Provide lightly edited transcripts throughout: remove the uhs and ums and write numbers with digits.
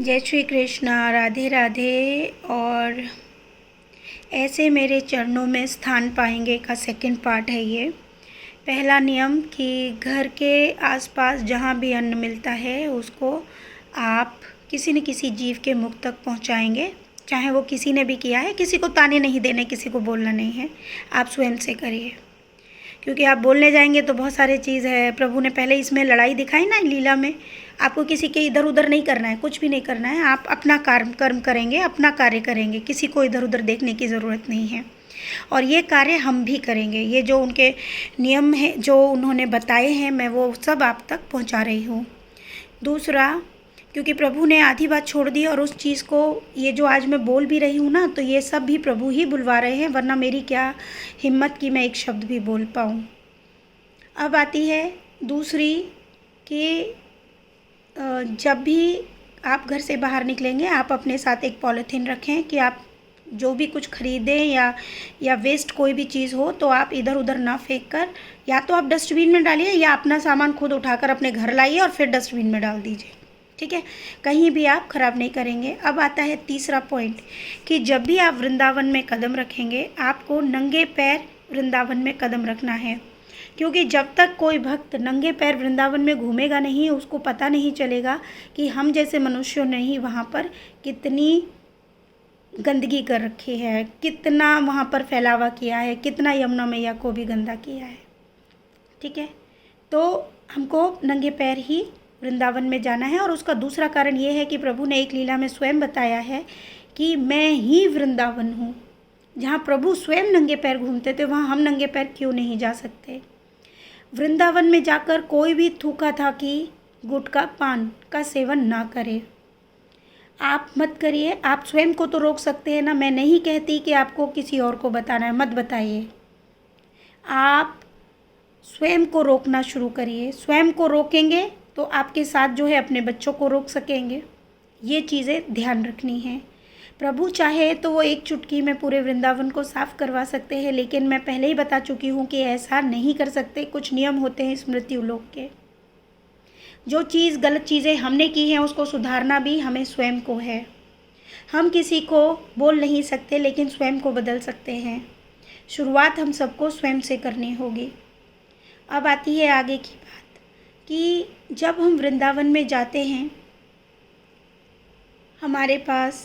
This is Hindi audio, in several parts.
जय श्री कृष्णा। राधे राधे। और ऐसे मेरे चरणों में स्थान पाएंगे का सेकंड पार्ट है ये। पहला नियम कि घर के आसपास जहाँ भी अन्न मिलता है उसको आप किसी न किसी जीव के मुख तक पहुँचाएंगे, चाहे वो किसी ने भी किया है। किसी को ताने नहीं देने, किसी को बोलना नहीं है, आप स्वयं से करिए। क्योंकि आप बोलने जाएंगे तो बहुत सारे चीज़ है। प्रभु ने पहले इसमें लड़ाई दिखाई ना लीला में। आपको किसी के इधर उधर नहीं करना है, कुछ भी नहीं करना है। आप अपना कर्म करेंगे, अपना कार्य करेंगे, किसी को इधर उधर देखने की ज़रूरत नहीं है। और ये कार्य हम भी करेंगे। ये जो उनके नियम हैं, जो उन्होंने बताए हैं, मैं वो सब आप तक पहुंचा रही हूँ। दूसरा, क्योंकि प्रभु ने आधी बात छोड़ दी और उस चीज़ को, ये जो आज मैं बोल भी रही हूँ ना, तो ये सब भी प्रभु ही बुलवा रहे हैं, वरना मेरी क्या हिम्मत कि मैं एक शब्द भी बोल पाऊँ। अब आती है दूसरी कि जब भी आप घर से बाहर निकलेंगे, आप अपने साथ एक पॉलीथीन रखें कि आप जो भी कुछ खरीदें या वेस्ट कोई भी चीज़ हो तो आप इधर उधर ना फेंक कर, या तो आप डस्टबिन में डालिए या अपना सामान खुद उठाकर अपने घर लाइए और फिर डस्टबिन में डाल दीजिए। ठीक है, कहीं भी आप ख़राब नहीं करेंगे। अब आता है तीसरा पॉइंट कि जब भी आप वृंदावन में कदम रखेंगे, आपको नंगे पैर वृंदावन में कदम रखना है। क्योंकि जब तक कोई भक्त नंगे पैर वृंदावन में घूमेगा नहीं, उसको पता नहीं चलेगा कि हम जैसे मनुष्यों ने ही वहाँ पर कितनी गंदगी कर रखी है, कितना वहाँ पर फैलावा किया है, कितना यमुना मैया को भी गंदा किया है। ठीक है, तो हमको नंगे पैर ही वृंदावन में जाना है। और उसका दूसरा कारण ये है कि प्रभु ने एक लीला में स्वयं बताया है कि मैं ही वृंदावन हूँ। जहाँ प्रभु स्वयं नंगे पैर घूमते थे, वहाँ हम नंगे पैर क्यों नहीं जा सकते। वृंदावन में जाकर कोई भी थूका थाकी, गुटखा पान का सेवन ना करे। आप मत करिए। आप स्वयं को तो रोक सकते हैं ना। मैं नहीं कहती कि आपको किसी और को बताना है, मत बताइए। आप स्वयं को रोकना शुरू करिए। स्वयं को रोकेंगे तो आपके साथ जो है अपने बच्चों को रोक सकेंगे। ये चीज़ें ध्यान रखनी है। प्रभु चाहे तो वो एक चुटकी में पूरे वृंदावन को साफ़ करवा सकते हैं, लेकिन मैं पहले ही बता चुकी हूँ कि ऐसा नहीं कर सकते। कुछ नियम होते हैं स्मृति लोक के। जो चीज़ गलत चीज़ें हमने की हैं उसको सुधारना भी हमें स्वयं को है। हम किसी को बोल नहीं सकते, लेकिन स्वयं को बदल सकते हैं। शुरुआत हम सबको स्वयं से करनी होगी। अब आती है आगे की बात कि जब हम वृंदावन में जाते हैं, हमारे पास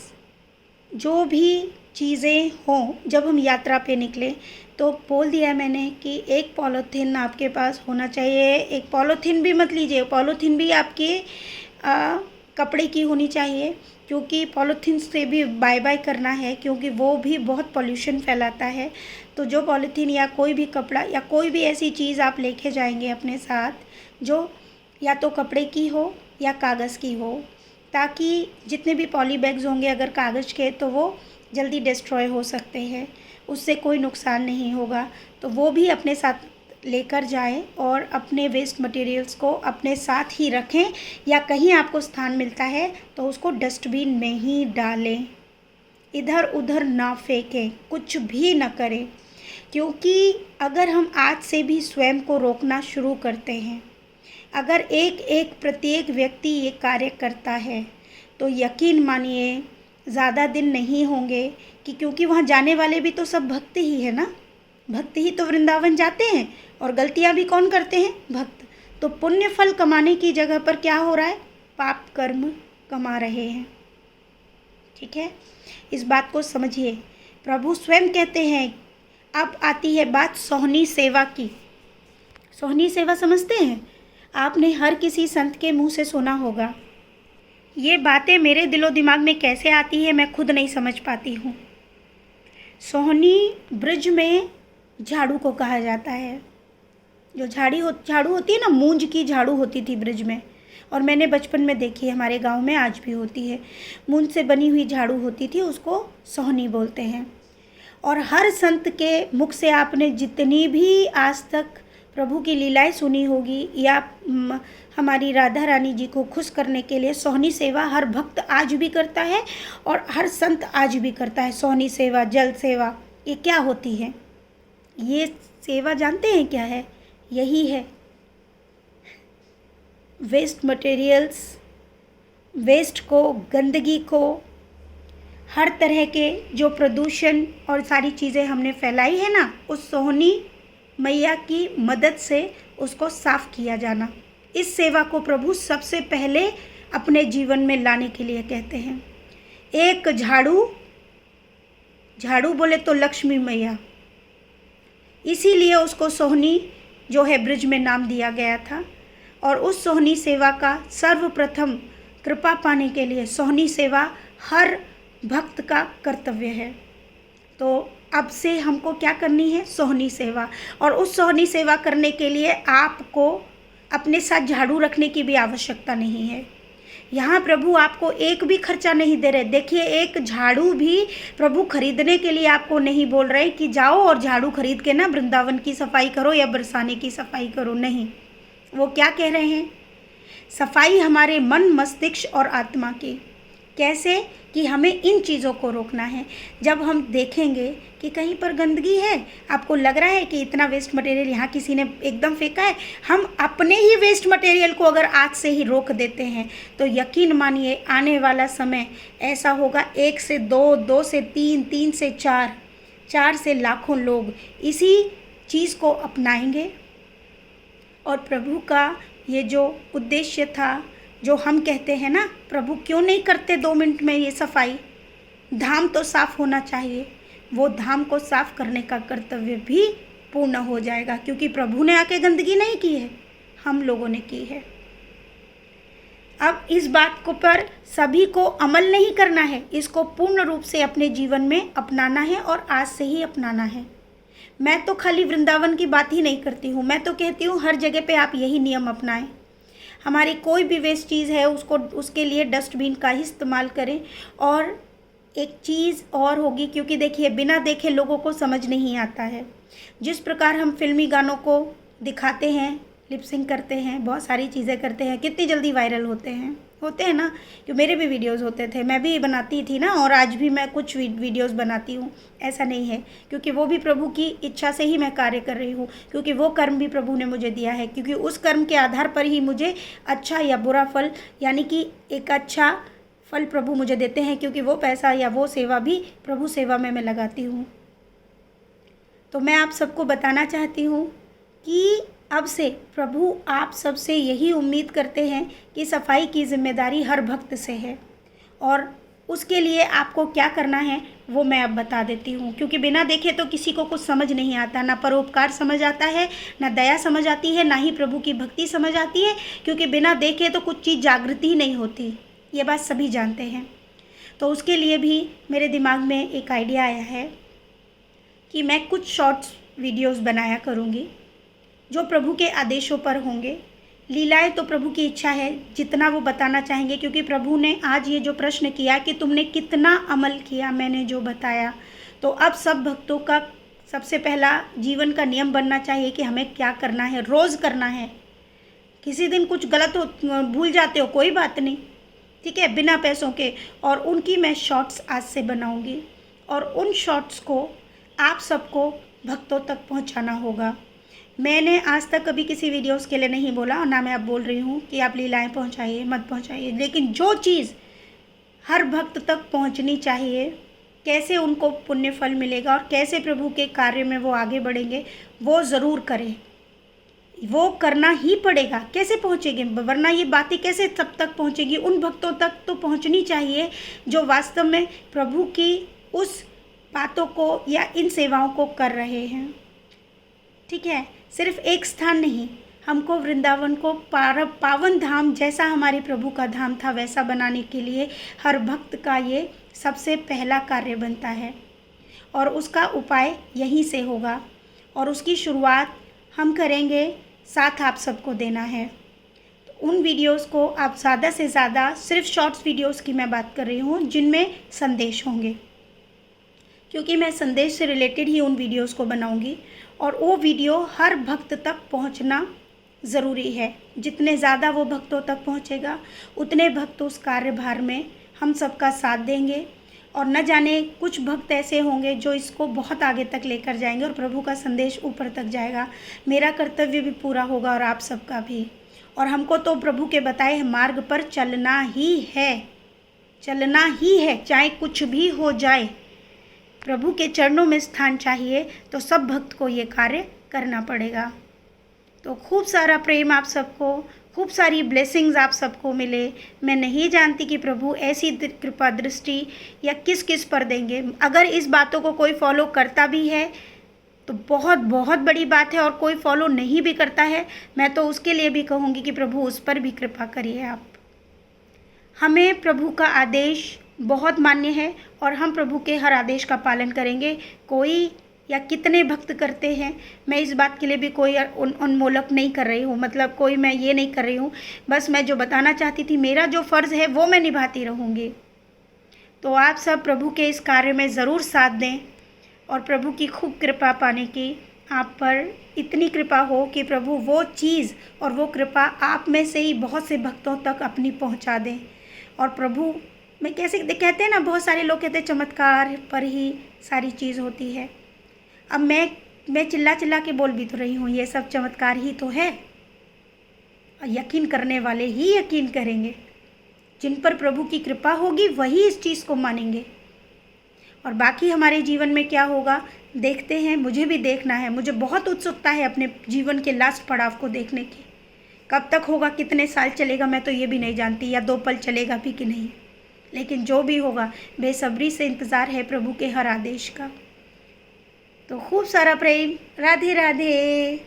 जो भी चीज़ें हों, जब हम यात्रा पे निकलें तो बोल दिया मैंने कि एक पॉलीथीन आपके पास होना चाहिए। एक पॉलीथीन भी मत लीजिए, पॉलीथीन भी आपके कपड़े की होनी चाहिए, क्योंकि पॉलीथीन से भी बाय बाय करना है, क्योंकि वो भी बहुत पॉल्यूशन फैलाता है। तो जो पॉलीथीन या कोई भी कपड़ा या कोई भी ऐसी चीज़ आप लेके जाएंगे अपने साथ, जो या तो कपड़े की हो या कागज़ की हो, ताकि जितने भी पॉली बैग्स होंगे अगर कागज़ के, तो वो जल्दी डिस्ट्रॉय हो सकते हैं, उससे कोई नुकसान नहीं होगा। तो वो भी अपने साथ लेकर जाएं और अपने वेस्ट मटेरियल्स को अपने साथ ही रखें, या कहीं आपको स्थान मिलता है तो उसको डस्टबिन में ही डालें। इधर उधर ना फेंकें, कुछ भी ना करें। क्योंकि अगर हम आज से भी स्वयं को रोकना शुरू करते हैं, अगर प्रत्येक व्यक्ति ये कार्य करता है, तो यकीन मानिए ज़्यादा दिन नहीं होंगे कि, क्योंकि वहाँ जाने वाले भी तो सब भक्त ही है ना। भक्त ही तो वृंदावन जाते हैं, और गलतियाँ भी कौन करते हैं? भक्त। तो पुण्य फल कमाने की जगह पर क्या हो रहा है? पाप कर्म कमा रहे हैं। ठीक है, इस बात को समझिए। प्रभु स्वयं कहते हैं। अब आती है बात सोहनी सेवा की। सोहनी सेवा समझते हैं? आपने हर किसी संत के मुंह से सुना होगा। ये बातें मेरे दिलो दिमाग में कैसे आती है मैं खुद नहीं समझ पाती हूँ। सोहनी ब्रज में झाड़ू को कहा जाता है। जो झाड़ू होती है ना, मूंज की झाड़ू होती थी ब्रज में, और मैंने बचपन में देखी है, हमारे गांव में आज भी होती है। मूंज से बनी हुई झाड़ू होती थी, उसको सोहनी बोलते हैं। और हर संत के मुख से आपने जितनी भी आज तक प्रभु की लीलाएं सुनी होगी, या हमारी राधा रानी जी को खुश करने के लिए सोहनी सेवा हर भक्त आज भी करता है और हर संत आज भी करता है। सोहनी सेवा, जल सेवा, ये क्या होती है? ये सेवा जानते हैं क्या है? यही है, वेस्ट मटेरियल्स वेस्ट को, गंदगी को, हर तरह के जो प्रदूषण और सारी चीज़ें हमने फैलाई है ना, उस सोहनी मैया की मदद से उसको साफ किया जाना। इस सेवा को प्रभु सबसे पहले अपने जीवन में लाने के लिए कहते हैं। एक झाड़ू, झाड़ू बोले तो लक्ष्मी मैया, इसीलिए उसको सोहनी जो है ब्रिज में नाम दिया गया था। और उस सोहनी सेवा का सर्वप्रथम कृपा पाने के लिए सोहनी सेवा हर भक्त का कर्तव्य है। तो अब से हमको क्या करनी है? सोहनी सेवा। और उस सोहनी सेवा करने के लिए आपको अपने साथ झाड़ू रखने की भी आवश्यकता नहीं है। यहाँ प्रभु आपको एक भी खर्चा नहीं दे रहे। देखिए, एक झाड़ू भी प्रभु खरीदने के लिए आपको नहीं बोल रहे कि जाओ और झाड़ू खरीद के ना वृंदावन की सफाई करो या बरसाने की सफाई करो। नहीं, वो क्या कह रहे हैं? सफाई हमारे मन, मस्तिष्क और आत्मा की। कैसे? कि हमें इन चीज़ों को रोकना है। जब हम देखेंगे कि कहीं पर गंदगी है, आपको लग रहा है कि इतना वेस्ट मटेरियल यहाँ किसी ने एकदम फेंका है, हम अपने ही वेस्ट मटेरियल को अगर आज से ही रोक देते हैं तो यकीन मानिए आने वाला समय ऐसा होगा, 1 से 2, 2 से 3, 3 से 4, 4 से लाखों लोग इसी चीज़ को अपनाएंगे। और प्रभु का ये जो उद्देश्य था, जो हम कहते हैं ना, प्रभु क्यों नहीं करते 2 मिनट में ये सफाई? धाम तो साफ होना चाहिए। वो धाम को साफ करने का कर्तव्य भी पूर्ण हो जाएगा, क्योंकि प्रभु ने आके गंदगी नहीं की है, हम लोगों ने की है। अब इस बात को पर सभी को अमल नहीं करना है, इसको पूर्ण रूप से अपने जीवन में अपनाना है और आज से ही अपनाना है। मैं तो खाली वृंदावन की बात ही नहीं करती हूँ, मैं तो कहती हूँ हर जगह पे आप यही नियम अपनाएं। हमारी कोई भी वेस्ट चीज़ है उसको, उसके लिए डस्टबिन का ही इस्तेमाल करें। और एक चीज़ और होगी, क्योंकि देखिए बिना देखे लोगों को समझ नहीं आता है। जिस प्रकार हम फिल्मी गानों को दिखाते हैं, लिपसिंग करते हैं, बहुत सारी चीज़ें करते हैं, कितनी जल्दी वायरल होते हैं ना। कि मेरे भी वीडियोस होते थे, मैं भी बनाती थी ना, और आज भी मैं कुछ वीडियोस बनाती हूँ। ऐसा नहीं है, क्योंकि वो भी प्रभु की इच्छा से ही मैं कार्य कर रही हूँ, क्योंकि वो कर्म भी प्रभु ने मुझे दिया है, क्योंकि उस कर्म के आधार पर ही मुझे अच्छा या बुरा फल, यानी कि एक अच्छा फल प्रभु मुझे देते हैं, क्योंकि वो पैसा या वो सेवा भी प्रभु सेवा में मैं लगाती हूँ। तो मैं आप सबको बताना चाहती हूँ कि अब से प्रभु आप सबसे यही उम्मीद करते हैं कि सफाई की जिम्मेदारी हर भक्त से है। और उसके लिए आपको क्या करना है वो मैं अब बता देती हूँ, क्योंकि बिना देखे तो किसी को कुछ समझ नहीं आता, ना परोपकार समझ आता है, ना दया समझ आती है, ना ही प्रभु की भक्ति समझ आती है, क्योंकि बिना देखे तो कुछ चीज़ जागृति ही नहीं होती। ये बात सभी जानते हैं। तो उसके लिए भी मेरे दिमाग में एक आइडिया आया है कि मैं कुछ शॉर्ट्स वीडियोस बनाया करूँगी जो प्रभु के आदेशों पर होंगे। लीलाएं तो प्रभु की इच्छा है, जितना वो बताना चाहेंगे, क्योंकि प्रभु ने आज ये जो प्रश्न किया कि तुमने कितना अमल किया मैंने जो बताया, तो अब सब भक्तों का सबसे पहला जीवन का नियम बनना चाहिए कि हमें क्या करना है, रोज़ करना है। किसी दिन कुछ गलत हो, भूल जाते हो, कोई बात नहीं, ठीक है, बिना पैसों के। और उनकी मैं शॉर्ट्स आज से बनाऊंगी, और उन शॉर्ट्स को आप सबको भक्तों तक पहुंचाना होगा। मैंने आज तक कभी किसी वीडियोस के लिए नहीं बोला, और ना मैं अब बोल रही हूँ कि आप लीलाएं पहुँचाइए, मत पहुँचाइए, लेकिन जो चीज़ हर भक्त तक पहुँचनी चाहिए, कैसे उनको पुण्य फल मिलेगा और कैसे प्रभु के कार्य में वो आगे बढ़ेंगे, वो ज़रूर करें। वो करना ही पड़ेगा, कैसे पहुँचेंगे, वरना ये बातें कैसे तब तक पहुँचेगी। उन भक्तों तक तो पहुँचनी चाहिए जो वास्तव में प्रभु की उस बातों को या इन सेवाओं को कर रहे हैं, ठीक है। सिर्फ एक स्थान नहीं, हमको वृंदावन को पावन धाम जैसा हमारे प्रभु का धाम था वैसा बनाने के लिए हर भक्त का ये सबसे पहला कार्य बनता है, और उसका उपाय यहीं से होगा, और उसकी शुरुआत हम करेंगे, साथ आप सबको देना है। तो उन वीडियोस को आप ज़्यादा से ज़्यादा, सिर्फ शॉर्ट्स वीडियोस की मैं बात कर रही हूँ जिनमें संदेश होंगे, क्योंकि मैं संदेश से रिलेटेड ही उन वीडियोस को बनाऊंगी, और वो वीडियो हर भक्त तक पहुंचना ज़रूरी है। जितने ज़्यादा वो भक्तों तक पहुंचेगा, उतने भक्त उस कार्यभार में हम सबका साथ देंगे, और न जाने कुछ भक्त ऐसे होंगे जो इसको बहुत आगे तक लेकर जाएंगे और प्रभु का संदेश ऊपर तक जाएगा। मेरा कर्तव्य भी पूरा होगा और आप सबका भी। और हमको तो प्रभु के बताए मार्ग पर चलना ही है, चलना ही है, चाहे कुछ भी हो जाए। प्रभु के चरणों में स्थान चाहिए तो सब भक्त को ये कार्य करना पड़ेगा। तो खूब सारा प्रेम आप सबको, खूब सारी ब्लेसिंग्स आप सबको मिले। मैं नहीं जानती कि प्रभु ऐसी कृपा दृष्टि या किस किस पर देंगे। अगर इस बातों को कोई फॉलो करता भी है तो बहुत बहुत बड़ी बात है, और कोई फॉलो नहीं भी करता है, मैं तो उसके लिए भी कहूँगी कि प्रभु उस पर भी कृपा करिए आप। हमें प्रभु का आदेश बहुत मान्य है और हम प्रभु के हर आदेश का पालन करेंगे। कोई या कितने भक्त करते हैं, मैं इस बात के लिए भी कोई उन्मूलक नहीं कर रही हूँ, मतलब कोई मैं ये नहीं कर रही हूँ। बस मैं जो बताना चाहती थी, मेरा जो फ़र्ज़ है वो मैं निभाती रहूँगी। तो आप सब प्रभु के इस कार्य में ज़रूर साथ दें और प्रभु की खूब कृपा पाने की आप पर इतनी कृपा हो कि प्रभु वो चीज़ और वो कृपा आप में से ही बहुत से भक्तों तक अपनी पहुंचा दें। और प्रभु में कैसे कहते हैं ना, बहुत सारे लोग कहते हैं चमत्कार पर ही सारी चीज़ होती है। अब मैं चिल्ला चिल्ला के बोल भी तो रही हूँ, ये सब चमत्कार ही तो है। और यकीन करने वाले ही यकीन करेंगे, जिन पर प्रभु की कृपा होगी वही इस चीज़ को मानेंगे। और बाकी हमारे जीवन में क्या होगा देखते हैं, मुझे भी देखना है। मुझे बहुत उत्सुकता है अपने जीवन के लास्ट पड़ाव को देखने की। कब तक होगा, कितने साल चलेगा, मैं तो ये भी नहीं जानती, या 2 पल चलेगा भी कि नहीं। लेकिन जो भी होगा बेसब्री से इंतज़ार है प्रभु के हर आदेश का। तो खूब सारा प्रेम। राधे राधे।